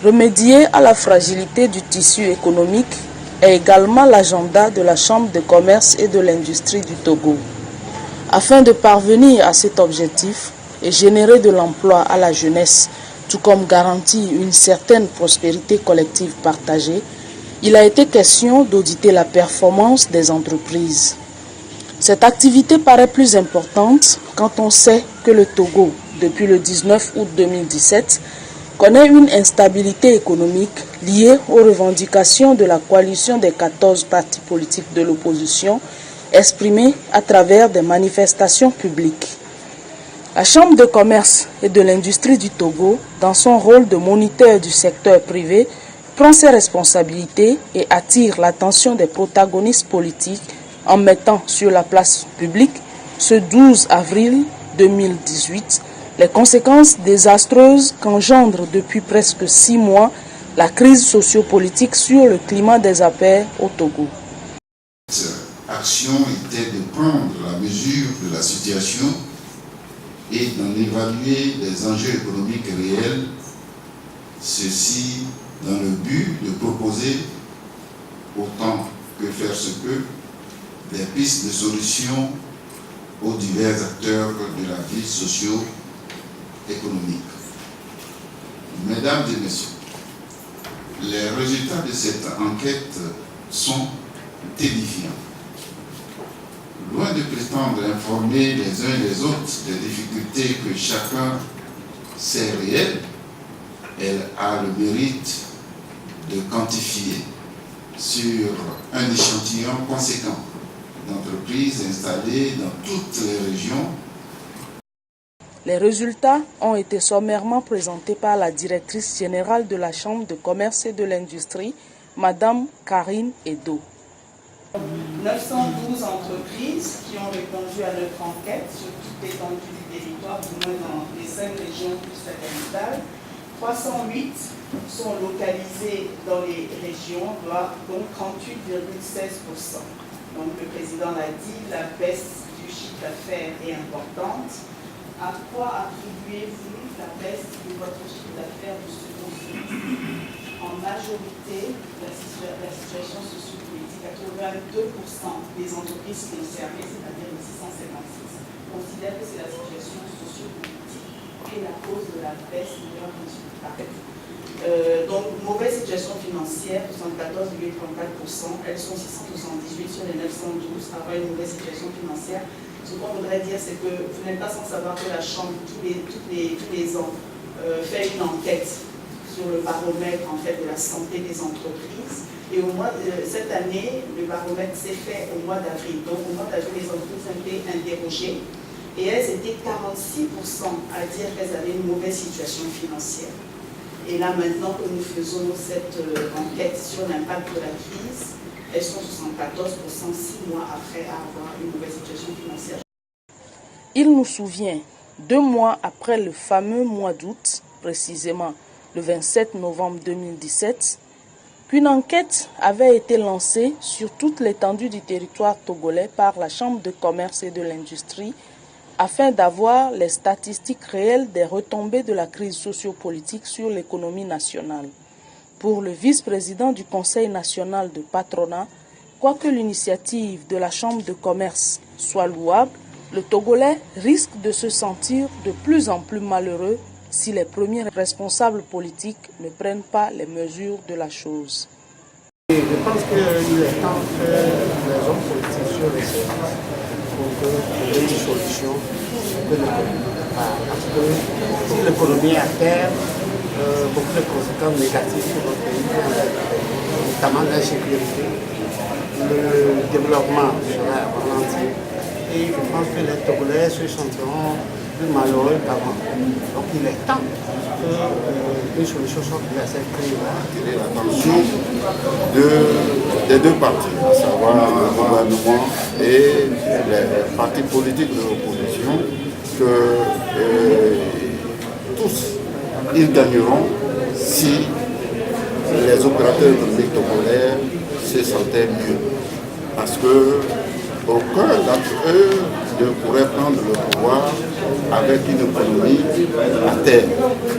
Remédier à la fragilité du tissu économique est également l'agenda de la Chambre de commerce et de l'industrie du Togo. Afin de parvenir à cet objectif et générer de l'emploi à la jeunesse, tout comme garantir une certaine prospérité collective partagée, il a été question d'auditer la performance des entreprises. Cette activité paraît plus importante quand on sait que le Togo, depuis le 19 août 2017, connaît une instabilité économique liée aux revendications de la coalition des 14 partis politiques de l'opposition exprimées à travers des manifestations publiques. La Chambre de commerce et de l'industrie du Togo, dans son rôle de moniteur du secteur privé, prend ses responsabilités et attire l'attention des protagonistes politiques en mettant sur la place publique, ce 12 avril 2018, les conséquences désastreuses qu'engendre depuis presque 6 mois la crise sociopolitique sur le climat des affaires au Togo. Cette action était de prendre la mesure de la situation et d'en évaluer les enjeux économiques réels, ceci dans le but de proposer, autant que faire se peut, des pistes de solutions aux divers acteurs de la vie socio-économique. Mesdames et messieurs, les résultats de cette enquête sont édifiants. Loin de prétendre informer les uns et les autres des difficultés que chacun sait réelles, elle a le mérite de quantifier sur un échantillon conséquent d'entreprises installées dans toutes les régions. Les résultats ont été sommairement présentés par la directrice générale de la Chambre de commerce et de l'industrie, Madame Karine Edo. 912 entreprises qui ont répondu à notre enquête sur toute l'étendue du territoire, du moins dans les 5 régions plus la capitale. 308 sont localisées dans les régions, donc 38,16%. Donc le président l'a dit, la baisse du chiffre d'affaires est importante. À quoi attribuez-vous la baisse de votre chiffre d'affaires du second semestre? En majorité, la situation sociopolitique, 82% des entreprises concernées, c'est-à-dire les 656, considèrent que c'est la situation sociopolitique qui est la cause de la baisse de leurs résultats. Donc, mauvaise situation financière, 74,34%, elles sont 678 sur les 912, avoir une mauvaise situation financière. Ce qu'on voudrait dire, c'est que vous n'êtes pas sans savoir que la Chambre, tous les ans, fait une enquête sur le baromètre en fait, de la santé des entreprises. Et cette année, le baromètre s'est fait au mois d'avril. Donc, au mois d'avril, les entreprises ont été interrogées et elles étaient 46% à dire qu'elles avaient une mauvaise situation financière. Et là, maintenant que nous faisons cette enquête sur l'impact de la crise, elles sont 74% 6 mois après avoir une mauvaise situation financière. Il nous souvient, 2 mois après le fameux mois d'août, précisément le 27 novembre 2017, qu'une enquête avait été lancée sur toute l'étendue du territoire togolais par la Chambre de commerce et de l'industrie afin d'avoir les statistiques réelles des retombées de la crise sociopolitique sur l'économie nationale. Pour le vice-président du Conseil national de patronat, quoique l'initiative de la Chambre de commerce soit louable, le Togolais risque de se sentir de plus en plus malheureux si les premiers responsables politiques ne prennent pas les mesures de la chose. Je pense qu'il est temps que les hommes politiques sur les services pour trouver une solution de l'économie. Parce que si l'économie est à terre, beaucoup de conséquences négatives sur notre pays, notamment l'insécurité, le développement sera ralenti. Et je pense que les Togolais se sentiront plus malheureux qu'avant. Donc il est temps qu'une solution soit trouvée à cette crise-là. Attirer l'attention des deux partis, à savoir le gouvernement et les partis politiques de l'opposition, que tous, ils gagneront si les opérateurs économiques togolais se sentaient mieux. Parce que aucun d'entre eux pourrait prendre le pouvoir avec une économie à terre.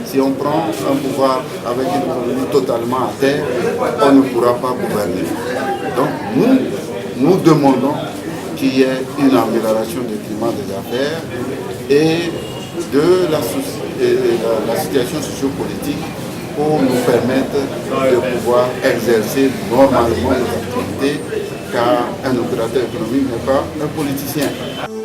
Si on prend un pouvoir avec une économie totalement à terre, on ne pourra pas gouverner. Donc nous demandons qu'il y ait une amélioration du climat des affaires et de la situation sociopolitique pour nous permettre de pouvoir exercer normalement nos activités, car un opérateur économique n'est pas un politicien.